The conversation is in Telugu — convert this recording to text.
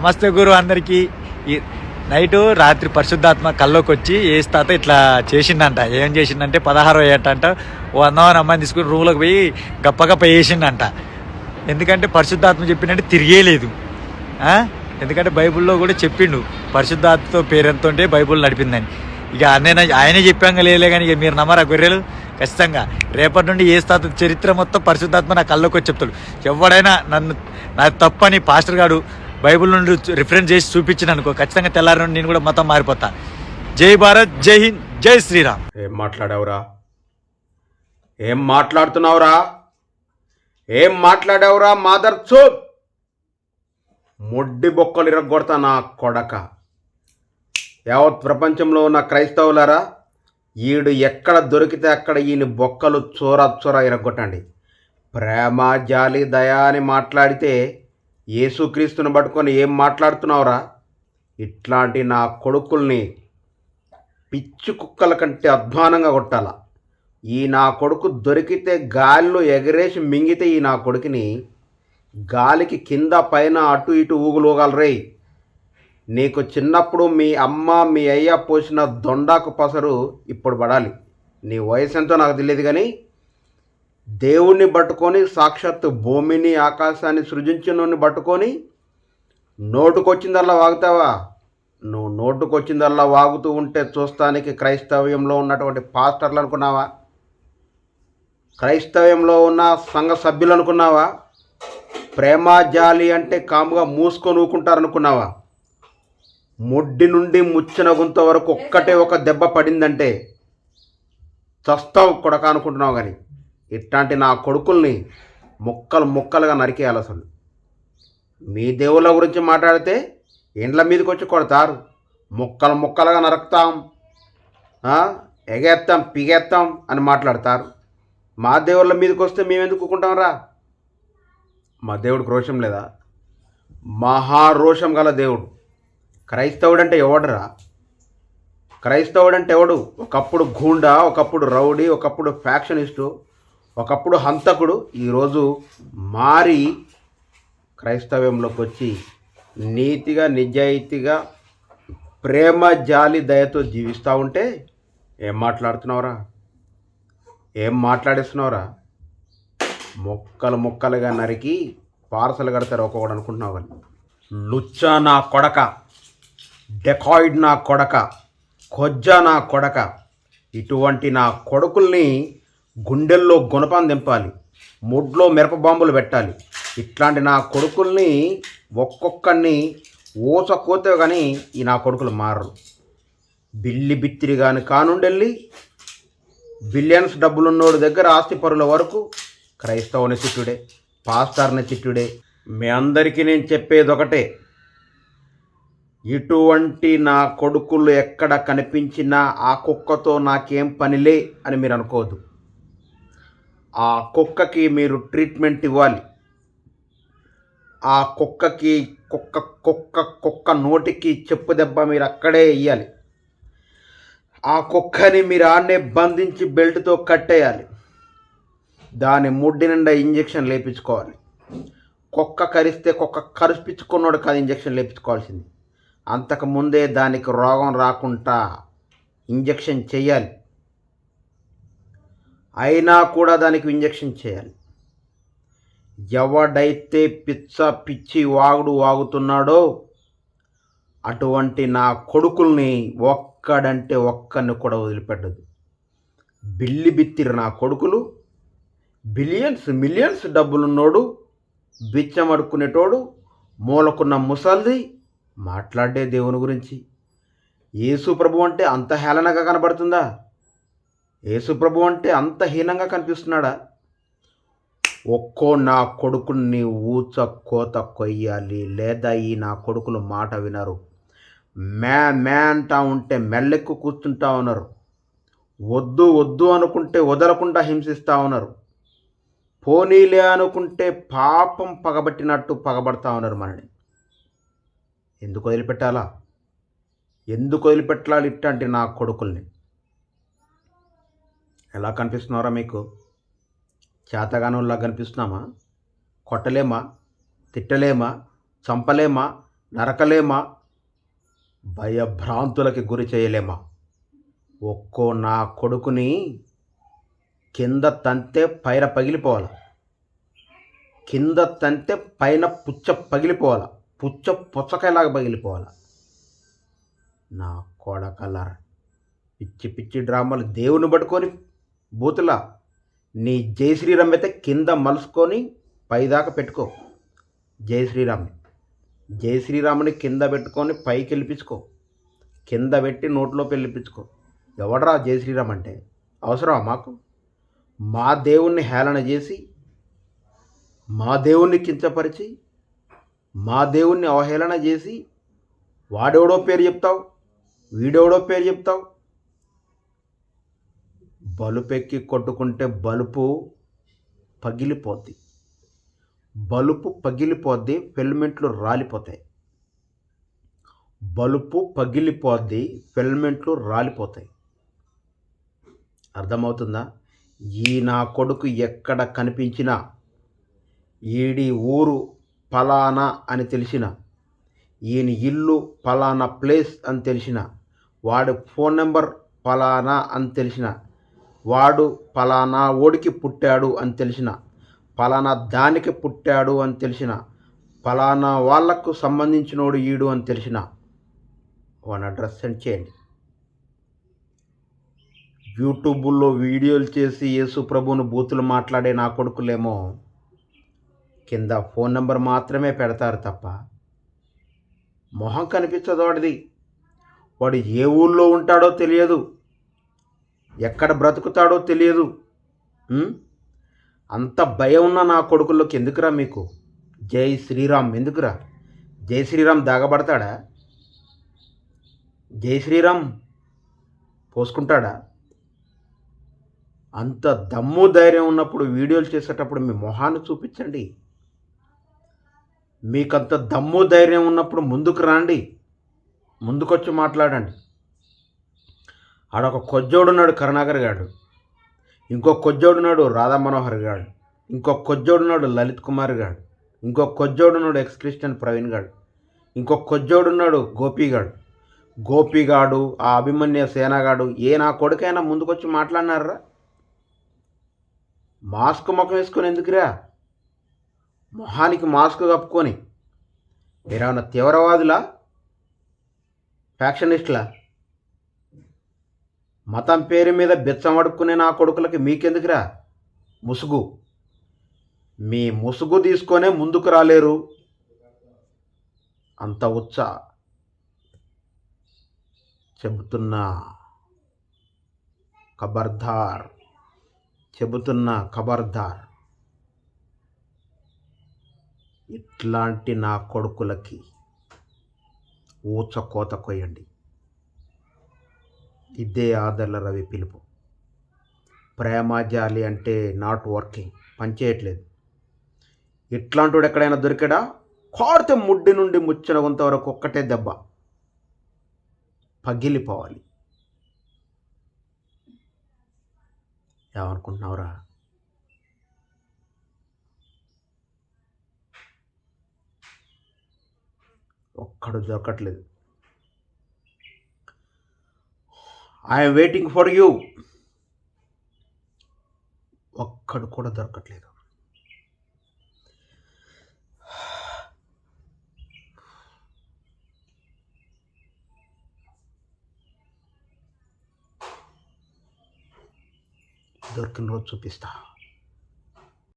నమస్తే గురు అందరికీ. ఈ రాత్రి పరిశుద్ధాత్మ కల్లోకి వచ్చి ఏసు తాత ఇట్లా చేసిండంట. ఏం చేసిండంటే 16వ ఏట అంట ఓ అందమైన అమ్మాయిని తీసుకుని రూమ్లోకి పోయి గప్పగప్ప వేసిండంట. ఎందుకంటే పరిశుద్ధాత్మ చెప్పినట్టే తిరిగేలేదు. ఎందుకంటే బైబిల్లో కూడా చెప్పిండు పరిశుద్ధాత్మతో పేరెంతో ఉంటే బైబిల్ నడిపిందని. ఇక ఆయనే చెప్పాక లేలే కానీ ఇక మీరు నమ్మరా గొర్రెలు. ఖచ్చితంగా రేపటి నుండి ఏసు తాత చరిత్ర మొత్తం పరిశుద్ధాత్మ నా కల్లోకి వచ్చి చెప్తాడు. ఎవడైనా నాకు తప్పని పాస్టర్ గారు బైబిల్ నుండి రిఫరెన్స్ చేసి చూపించిన అనుకో, ఖచ్చితంగా తెల్లారి నుండి నేను కూడా మతం మారిపోతా. జై భారత్, జై హింద్, జై శ్రీరామ్. ఏం మాట్లాడావురా? ఏం మాట్లాడుతున్నావురా? ఏం మాట్లాడావురా మాదర్ చోద్? మొడ్డి బొక్కలు ఇరగొడతా నా కొడక. యావత్ ప్రపంచంలో ఉన్న క్రైస్తవులారా, ఈడు ఎక్కడ దొరికితే అక్కడ ఈయన బొక్కలు చోర ఇరగొట్టండి. ప్రేమ, జాలి, దయా అని మాట్లాడితే యేసుక్రీస్తుని పట్టుకొని ఏం మాట్లాడుతున్నావురా? ఇట్లాంటి నా కొడుకుల్ని పిచ్చి కుక్కల కంటే అధ్వానంగా కొట్టాల. ఈ నా కొడుకు దొరికితే గాలిలో ఎగరేసి మింగితే ఈ నా కొడుకుని గాలికి కింద పైన అటు ఇటు ఊగులోగలరే. నీకు చిన్నప్పుడు మీ అమ్మ మీ అయ్య పోసిన దొండాకు పసరు ఇప్పుడు పడాలి. నీ వయసు ఎంతో నాకు తెలియదు కానీ దేవుణ్ణి పట్టుకొని, సాక్షాత్తు భూమిని ఆకాశాన్ని సృజించినోని పట్టుకొని నోటుకొచ్చిందల్లా వాగుతావా? నువ్వు నోటుకొచ్చిందల్లా వాగుతూ ఉంటే చూస్తానికి క్రైస్తవ్యంలో ఉన్నటువంటి పాస్టర్లు అనుకున్నావా? క్రైస్తవ్యంలో ఉన్న సంఘ సభ్యులు అనుకున్నావా? ప్రేమ జాలి అంటే కాముగా మూసుకొని ఊకుంటారనుకున్నావా? ముడ్డి నుండి ముచ్చిన గుంత వరకు ఒక్కటే ఒక దెబ్బ పడిందంటే చస్తావు కొడక అనుకుంటున్నావు. కానీ ఇట్లాంటి నా కొడుకుల్ని ముక్కలుగా నరికేయాలి. అసలు మీ దేవుళ్ళ గురించి మాట్లాడితే ఇండ్ల మీదకి వచ్చి కొడతారు, ముక్కలుగా నరుకుతాం, ఎగేస్తాం, పిగేస్తాం అని మాట్లాడతారు. మా దేవుళ్ళ మీదకి వస్తే మేమెందుకు ఊకుంటాం రా? మా దేవుడికి రోషం లేదా? మహారోషం గల దేవుడు. క్రైస్తవుడంటే ఎవడురా? క్రైస్తవుడంటే ఎవడు? ఒకప్పుడు గూండా, ఒకప్పుడు రౌడీ, ఒకప్పుడు ఫ్యాక్షనిస్టు, ఒకప్పుడు హంతకుడు. ఈరోజు మారి క్రైస్తవ్యంలోకి వచ్చి నీతిగా, నిజాయితీగా, ప్రేమ, జాలి, దయతో జీవిస్తూ ఉంటే ఏం మాట్లాడుతున్నావురా? ఏం మాట్లాడిస్తున్నావురా? ముక్కలుగా నరికి పార్సల్ కడతారు ఒక్కొక్కడు అనుకుంటున్నావు. కానీ లుచ్చా నా కొడక, డెకాయిడ్ నా కొడక, కొజ్జా నా కొడక, ఇటువంటి నా కొడుకుల్ని గుండెల్లో గుణపం దింపాలి, ముడ్లో మిరప బాంబులు పెట్టాలి. ఇట్లాంటి నా కొడుకుల్ని ఒక్కొక్కడిని ఊసకోతే కానీ ఈ నా కొడుకులు మారరు. బిల్లి బిత్తిరి కానీ కానుండెళ్ళి బిలియన్స్ డబ్బులున్నోడి దగ్గర ఆస్తి పరుల వరకు క్రైస్తవుని చిట్టుడే, పాస్టర్ని చిట్టుడే. మీ అందరికీ నేను చెప్పేది ఒకటే, ఇటువంటి నా కొడుకులు ఎక్కడ కనిపించినా ఆ కుక్కతో నాకేం పనిలే అని మీరు అనుకోవద్దు. ఆ కుక్కకి మీరు ట్రీట్మెంట్ ఇవ్వాలి. ఆ కుక్కకి కుక్క నోటికి చెప్పు దెబ్బ మీరు అక్కడే ఇవ్వాలి. ఆ కుక్కని మీరు ఆడనే బంధించి బెల్ట్తో కట్టేయాలి. దాని ముడ్డి నిండా ఇంజెక్షన్ లేపించుకోవాలి. కుక్క కరిస్తే కుక్క కరిపించుకున్నాడు కాదు ఇంజెక్షన్ లేపించుకోవాల్సింది. అంతకుముందే దానికి రోగం రాకుండా ఇంజెక్షన్ చేయాలి. అయినా కూడా దానికి ఇంజెక్షన్ చేయాలి. ఎవడైతే పిచ్చి వాగుతున్నాడో అటువంటి నా కొడుకుల్ని ఒక్కడంటే ఒక్కడిని కూడా వదిలిపెట్టదు. బిల్లి బిత్తిరి నా కొడుకులు, మిలియన్స్ డబ్బులున్నోడు, బిచ్చం అడుక్కునేటోడు, మూలకున్న ముసల్ది మాట్లాడే దేవుని గురించి. యేసు ప్రభు అంటే అంత హేళనగా కనబడుతుందా? యేసు ప్రభు అంటే అంత హీనంగా కనిపిస్తున్నాడా? ఒక్కో నా కొడుకుని ఊచ కోత కొయ్యాలి, లేదా ఈ నా కొడుకులు మాట వినరు. మే అంటా ఉంటే మెల్లెక్కు కూర్చుంటా ఉన్నారు. వద్దు అనుకుంటే వదలకుండా హింసిస్తూ ఉన్నారు. పోనీలే అనుకుంటే పాపం పగబట్టినట్టు పగబడతా ఉన్నారు మనని. ఎందుకు వదిలిపెట్టాలా? ఎందుకు వదిలిపెట్టాలి ఇట్లాంటి నా కొడుకుల్ని? ఎలా కనిపిస్తున్నారా మీకు? చేతగానుల్లా కనిపిస్తున్నామా? కొట్టలేమా, తిట్టలేమా, చంపలేమా, నరకలేమా? భయభ్రాంతులకి గురి చేయలేమా? ఒక్కో నా కొడుకుని కింద తంతే పైన పగిలిపోవాలి, కింద తంతే పైన పుచ్చ పగిలిపోవాలి, పుచ్చ పుచ్చకాయలాగా పగిలిపోవాలి. నా కొడకలర్ పిచ్చి పిచ్చి డ్రామాలు దేవుని పట్టుకొని బూతులా. నీ జై శ్రీరామ్ అయితే కింద మలుసుకొని పైదాకా పెట్టుకో. జై శ్రీరామ్, జై శ్రీరాముని కింద పెట్టుకొని పైకి వెళ్ళిపించుకో, కింద పెట్టి నోట్లో వెళ్ళిపించుకో. ఎవడరా జై శ్రీరామ్ అంటే? అవసరమా మాకు? మా దేవుణ్ణి హేళన చేసి, మా దేవుణ్ణి కించపరిచి, మా దేవుణ్ణి అవహేళన చేసి వాడెవడో పేరు చెప్తావు, వీడెవడో పేరు చెప్తావు. బలుపెక్కి కొట్టుకుంటే బలుపు పగిలిపోద్ది, బలుపు పగిలిపోద్ది, ఫిల్మెంట్లు రాలిపోతాయి. బలుపు పగిలిపోద్ది, ఫిల్మెంట్లు రాలిపోతాయి. అర్థమవుతుందా? ఈ నా కొడుకు ఎక్కడ కనిపించినా, ఈడి ఊరు ఫలానా అని తెలిసిన, ఈయన ఇల్లు ఫలానా ప్లేస్ అని తెలిసిన, వాడు ఫోన్ నెంబర్ ఫలానా అని తెలిసిన, వాడు ఫలానా ఓడికి పుట్టాడు అని తెలిసిన, ఫలానా దానికి పుట్టాడు అని తెలిసిన, ఫలానా వాళ్లకు సంబంధించినోడు ఈడు అని తెలిసిన, వాని అడ్రస్ సెండ్ చేయండి. యూట్యూబుల్లో వీడియోలు చేసి యేసు ప్రభువును బూతులు మాట్లాడే నా కొడుకులేమో కింద ఫోన్ నెంబర్ మాత్రమే పెడతారు తప్ప మొహం కనిపించదు వాడిది. వాడు ఏ ఊళ్ళో ఉంటాడో తెలియదు, ఎక్కడ బ్రతుకుతాడో తెలియదు. అంత భయం ఉన్న నా కొడుకుల్లోకి ఎందుకురా మీకు? జై శ్రీరామ్ ఎందుకురా? జై శ్రీరామ్ దాగబడతాడా? జై శ్రీరామ్ పోసుకుంటాడా? అంత దమ్ము ధైర్యం ఉన్నప్పుడు వీడియోలు చేసేటప్పుడు మీ మొహాన్ని చూపించండి. మీకంత దమ్ము ధైర్యం ఉన్నప్పుడు ముందుకు రండి, ముందుకొచ్చి మాట్లాడండి. ఆడొక కొజ్జోడున్నాడు కరుణాకర్ గాడు, ఇంకో కొజ్జోడున్నాడు రాధా మనోహర్ గాడు, ఇంకో కొజ్జోడున్నాడు లలిత్ కుమార్ గాడు, ఇంకో కొజ్జోడున్నాడు ఎక్స్ క్రిస్టియన్ ప్రవీణ్ గాడు, ఇంకో కొజ్జోడున్నాడు గోపిగాడు, ఆ అభిమన్య సేనగాడు. ఏ నా కొడుకైనా ముందుకొచ్చి మాట్లాడినారా? మాస్క్ ముఖం వేసుకొని ఎందుకురా? మొహానికి మాస్క్ కప్పుకొని మీరేమన్నా తీవ్రవాదులా, ఫ్యాక్షనిస్టులా? మతం పేరు మీద బిచ్చం అడుక్కునే నా కొడుకులకి మీకెందుకురా ముసుగు? మీ ముసుగు తీసుకొనే ముందుకు రాలేరు. అంత ఉచ్చ చెబుతున్నా, ఖబర్దార్. ఇట్లాంటి నా కొడుకులకి ఊచ కోత కొయ్యండి. ఇదే ఆదర్ల రవి పిలుపు. ప్రేమ జాలి అంటే నాట్ వర్కింగ్, పనిచేయట్లేదు. ఇట్లాంటి వాడు ఎక్కడైనా దొరికాడా? కోడితే ముడ్డి నుండి ముచ్చిన కొంత వరకు ఒక్కటే దెబ్బ పగిలిపోవాలి. ఏమనుకుంటున్నావురా? ఒక్కడు దొరకట్లేదు. I'm waiting for you. ఒక్కడు కూడా దొరకట్లేదు. దొరికిన రోజు చూపిస్తా.